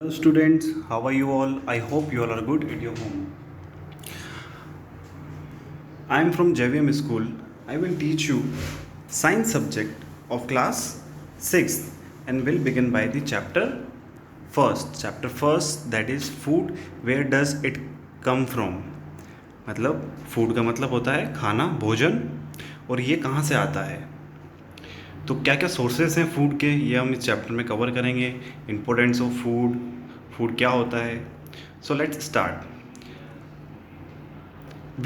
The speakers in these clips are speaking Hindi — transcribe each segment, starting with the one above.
Hello students, how are you all? I hope you all are good at your home. I am from JVM school. I will teach you science subject of class 6th and will begin by the chapter first. Chapter first, that is food. Where does it come from? मतलब फूड का मतलब होता है खाना, भोजन, और ये कहाँ से आता है। तो क्या क्या सोर्सेस हैं फूड के, ये हम इस चैप्टर में कवर करेंगे। इम्पोर्टेंस ऑफ फूड, फूड क्या होता है। So let's start.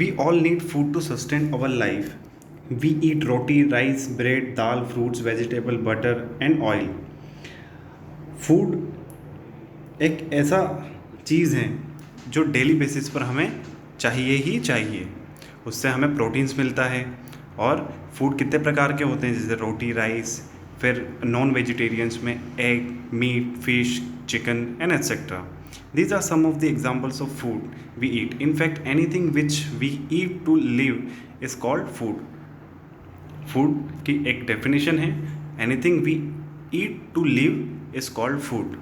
We all need food to sustain our life. We eat roti, rice, bread, dal, fruits, vegetable, butter and oil. Food एक ऐसा चीज़ है जो डेली बेसिस पर हमें चाहिए ही चाहिए। उससे हमें प्रोटीन्स मिलता है। और फूड कितने प्रकार के होते हैं, जैसे रोटी, राइस, फिर नॉन वेजिटेरियंस में egg, meat, fish, chicken and etcetera. These are some of the examples of food we eat. In fact, anything which we eat to live is called food. Food की एक definition है, anything we eat to live is called food.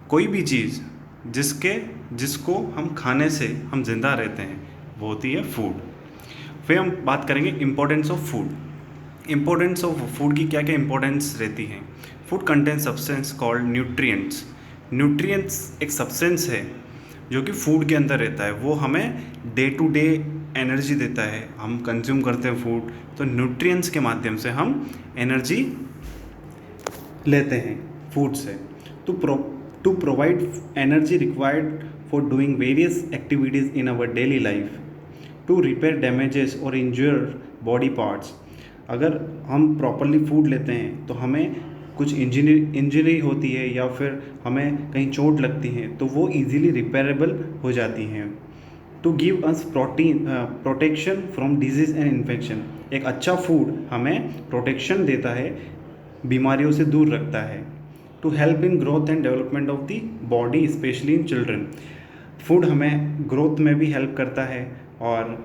कोई भी चीज़ जिसको हम खाने से हम जिंदा रहते हैं वो होती है फूड. फिर हम बात करेंगे importance of food. Importance of food की क्या क्या इम्पोर्टेंस रहती है. Food contain substance called nutrients. Nutrients एक सब्सटेंस है जो कि फूड के अंदर रहता है. वो हमें डे टू डे एनर्जी देता है. हम कंज्यूम करते हैं फूड, तो न्यूट्रिएंट्स के माध्यम से हम एनर्जी लेते हैं फूड से. To provide energy required for doing various activities in our daily life, to repair damages और इंज्योर बॉडी पार्ट्स. अगर हम प्रॉपरली फूड लेते हैं तो हमें कुछ इंजरी होती है या फिर हमें कहीं चोट लगती है तो वो इजीली रिपेयरेबल हो जाती हैं. To give us protection from disease and infection. एक अच्छा फूड हमें प्रोटेक्शन देता है, बीमारियों से दूर रखता है. To help in growth and development of the body, specially in children. Food हमें ग्रोथ में भी हेल्प करता है और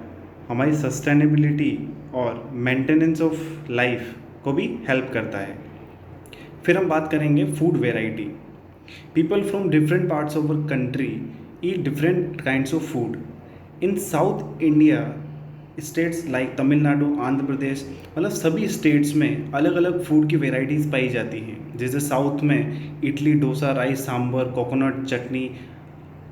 हमारी सस्टेनेबिलिटी और मेंटेनेंस ऑफ लाइफ को भी हेल्प करता है. फिर हम बात करेंगे food variety. People from different parts of our country eat different kinds of food. In south India states like Tamil Nadu, Andhra Pradesh, मतलब सभी स्टेट्स में अलग अलग फूड की वेराइटीज़ पाई जाती हैं. जैसे साउथ में इडली, डोसा, राइस, सांभर, कोकोनट चटनी,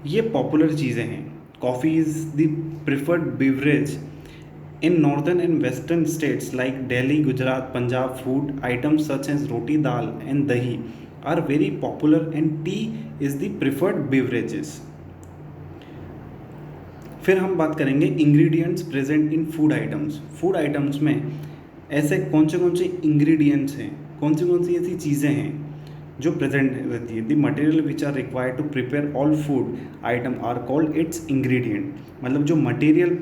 ये पॉपुलर चीज़ें हैं. Coffee is the preferred beverage. In northern and western states like Delhi, Gujarat, Punjab, food items such as roti, dal and dahi are very popular and tea is the preferred beverages. फिर हम बात करेंगे ingredients present in food items. Food items में ऐसे कौन से इंग्रेडिएंट्स हैं, कौन सी ऐसी चीज़ें हैं जो प्रेजेंट रहती है. The material which are required to prepare all food item are called its ingredient. मतलब जो मटेरियल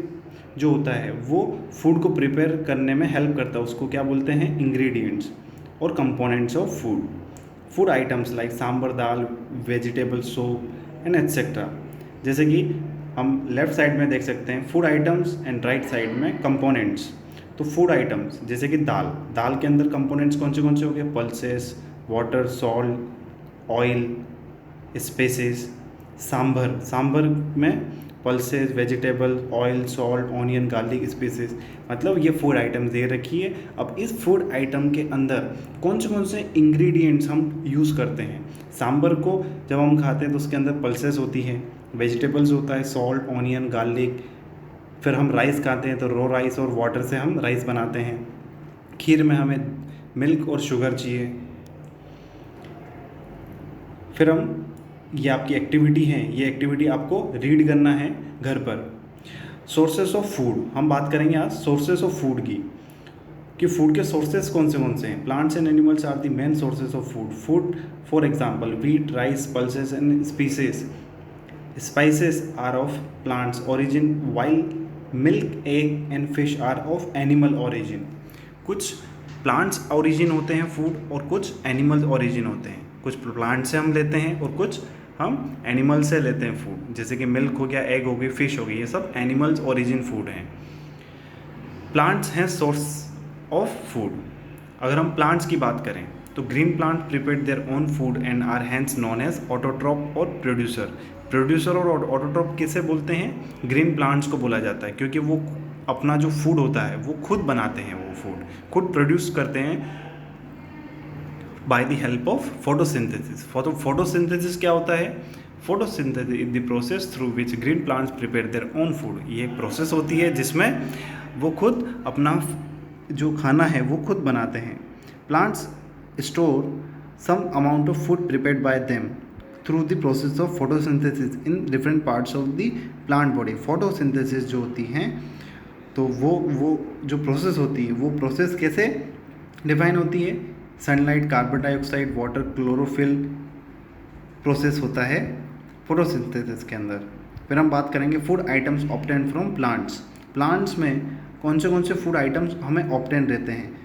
जो होता है वो फूड को प्रिपेयर करने में हेल्प करता है, उसको क्या बोलते हैं, इंग्रेडिएंट्स और components of food. Food items like sambar, dal, vegetable soup and etcetera. जैसे कि हम लेफ़्ट साइड में देख सकते हैं food items and right side में कंपोनेंट्स. तो फूड आइटम्स जैसे कि दाल के अंदर कंपोनेंट्स कौन से हो गए, pulses, water, salt, oil, spices. Sambar में pulses, vegetable, oil, salt, onion, garlic, spices. मतलब ये फूड आइटम्स दे रखी है. अब इस फूड आइटम के अंदर कौन से इंग्रेडिएंट्स हम यूज़ करते हैं. सांभर को जब हम खाते हैं तो उसके अंदर पल्सेस होती हैं, वेजिटेबल्स होता है, सॉल्ट, ऑनियन, गार्लिक. फिर हम राइस खाते हैं तो रो राइस और वाटर से हम राइस बनाते हैं. खीर में हमें मिल्क और शुगर चाहिए. फिर हम, ये आपकी एक्टिविटी है, ये एक्टिविटी आपको रीड करना है घर पर. सोर्सेस ऑफ फूड, हम बात करेंगे आज सोर्सेस ऑफ फूड की, कि फूड के सोर्सेस कौन से हैं. Plants and animals are the main sources of food. Food for example wheat, rice, pulses and species. Spices are of plants origin while milk, egg and fish are of animal origin. कुछ प्लांट्स ओरिजिन होते हैं फूड और कुछ एनिमल ओरिजिन होते हैं. कुछ प्लांट से हम लेते हैं और कुछ हम एनिमल से लेते हैं फूड. जैसे कि मिल्क हो गया, एग हो गई, फिश हो गई, ये सब एनिमल्स ओरिजिन फूड हैं. प्लांट्स हैं सोर्स ऑफ फूड. अगर हम प्लांट्स की बात करें तो green plant prepare their own food and are hence known as autotroph और प्रोड्यूसर। प्रोड्यूसर और ऑटोट्रॉप किसे बोलते हैं? ग्रीन प्लांट्स को बोला जाता है, क्योंकि वो अपना जो फूड होता है वो खुद बनाते हैं, वो फूड खुद प्रोड्यूस करते हैं by the help of photosynthesis. Photosynthesis क्या होता है? Photosynthesis is the process through which green plants prepare their own food. ये एक प्रोसेस होती है जिसमें वो खुद अपना जो खाना है वो खुद बनाते हैं। Plants store some amount of food prepared by them through the process of photosynthesis in different parts of the plant body. Photosynthesis जो होती हैं, तो वो जो प्रोसेस होती है, वो प्रोसेस कैसे डिफाइन होती है? Sunlight, carbon dioxide, water, chlorophyll process होता है फोटोसिंथेसिस के अंदर। फिर हम बात करेंगे food items obtain from plants. Plants में कौन से फूड आइटम्स हमें ऑब्टेन रहते हैं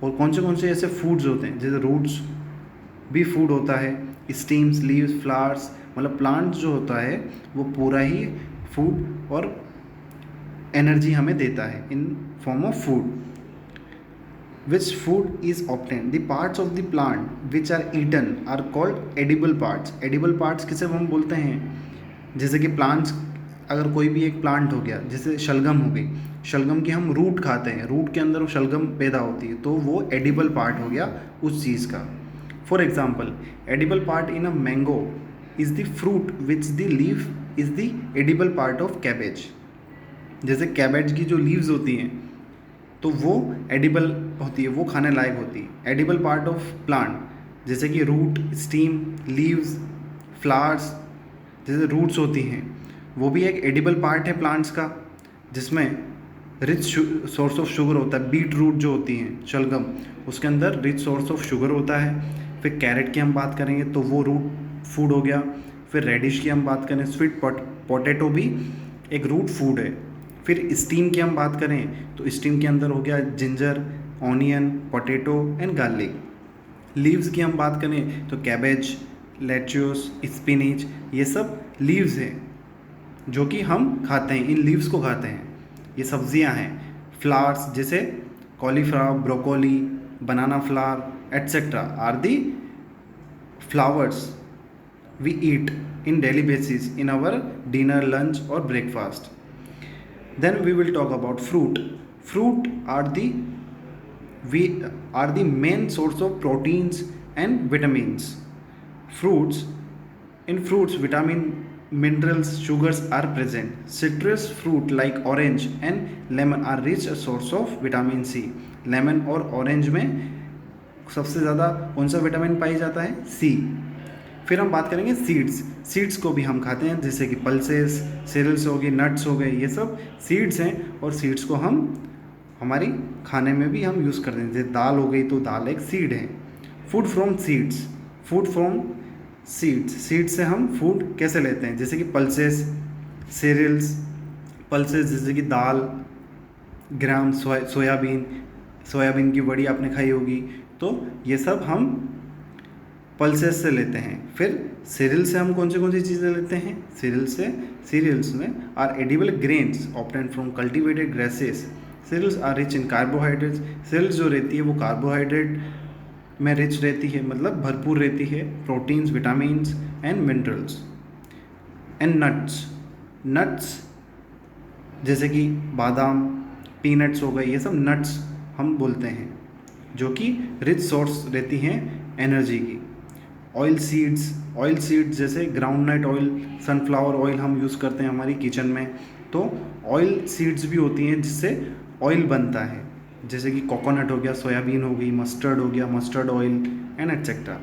और कौन से ऐसे फूड्स होते हैं, जैसे रूट्स भी फूड होता है, स्टीम्स, लीव्स, फ्लावर्स, मतलब प्लांट्स जो होता है वो पूरा ही फूड और एनर्जी हमें देता है in form of food. Which food is obtained? The parts of the plant which are eaten are called edible parts. Edible parts किसे हम बोलते हैं? जैसे कि प्लांट्स, अगर कोई भी एक प्लांट हो गया, जैसे शलगम हो गई, शलगम की हम रूट खाते हैं, रूट के अंदर वो शलगम पैदा होती है, तो वो एडिबल पार्ट हो गया उस चीज़ का। For example, edible part in a mango is the fruit which the leaf is the edible part of cabbage. जैसे कैबेज की जो लीव्स होती हैं तो वो एडिबल होती है, वो खाने लायक होती है। एडिबल पार्ट ऑफ प्लांट जैसे कि रूट, स्टीम, लीव्स, फ्लावर्स, जैसे रूट्स होती हैं, वो भी एक एडिबल पार्ट है प्लांट्स का, जिसमें रिच सोर्स ऑफ शुगर होता है। बीट रूट जो होती हैं, शलगम, उसके अंदर रिच सोर्स ऑफ शुगर होता है। फिर कैरेट की हम बात करेंगे तो वो रूट फूड हो गया। फिर रेडिश की हम बात करें, स्वीट पोटैटो भी एक रूट फूड है। फिर स्टीम की हम बात करें तो स्टीम के अंदर हो गया ginger, onion, potato and garlic. Leaves की हम बात करें तो कैबेज, लेट्यूस, स्पिनिच, ये सब लीव्स हैं जो कि हम खाते हैं, इन लीव्स को खाते हैं, ये सब्जियां हैं। फ्लावर्स जैसे cauliflower, broccoli, banana flower etcetera are the flowers we eat in daily basis in our dinner, lunch or breakfast. Then we will talk about fruit. Fruit are the main source of proteins and vitamins. In fruits vitamin, minerals, sugars are present. Citrus fruit like orange and lemon are rich a source of vitamin C. Lemon और ऑरेंज में सबसे ज़्यादा कौन सा विटामिन पाई जाता है? सी। फिर हम बात करेंगे सीड्स को भी हम खाते हैं, जैसे कि पल्सेस, सीरियल्स हो गए, नट्स हो गए, ये सब सीड्स हैं और सीड्स को हम हमारी खाने में भी हम यूज़ करते हैं। जैसे दाल हो गई तो दाल एक सीड है। फूड फ्रॉम सीड्स से हम फूड कैसे लेते हैं? जैसे कि पल्सेस, सीरियल्स, पल्सेस जैसे कि दाल, ग्राम, सोयाबीन की बड़ी आपने खाई होगी, तो ये सब हम पल्सेस से लेते हैं। फिर सीरियल से हम कौन सी चीज़ें लेते हैं? सीरियल्स में are edible grains obtain from cultivated grasses. Cereals are rich in carbohydrates. Cereals जो रहती है वो कार्बोहाइड्रेट में रिच रहती है, मतलब भरपूर रहती है, proteins, vitamins and minerals. And nuts जैसे कि बादाम, पीनट्स हो गए, ये सब नट्स हम बोलते हैं, जो कि रिच सोर्स रहती हैं एनर्जी की। ऑयल सीड्स जैसे ग्राउंडनट ऑयल, सनफ्लावर ऑयल हम यूज़ करते हैं हमारी किचन में, तो ऑयल सीड्स भी होती हैं जिससे ऑयल बनता है, जैसे कि कोकोनट हो गया, सोयाबीन हो गई, मस्टर्ड हो गया, mustard oil and etcetera.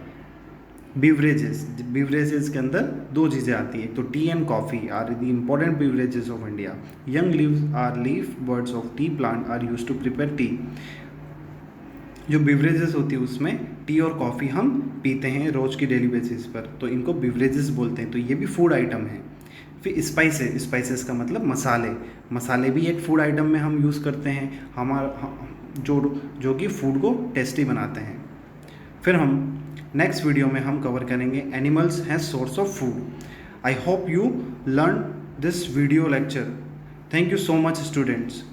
Beverages के अंदर दो चीज़ें आती हैं, तो tea and coffee are the important beverages of India. Young leaves or leaf buds of tea plant are use to prepare tea. जो बिवरेजेस होती है उसमें टी और कॉफ़ी हम पीते हैं रोज़ की डेली बेसिस पर, तो इनको बिवरेजेस बोलते हैं। तो ये भी फूड आइटम है। फिर स्पाइसेस का मतलब मसाले भी एक फूड आइटम में हम यूज़ करते हैं, जो कि फूड को टेस्टी बनाते हैं। फिर हम नेक्स्ट वीडियो में हम कवर करेंगे animals has source of food. I hope you learn this video lecture. Thank you so much students.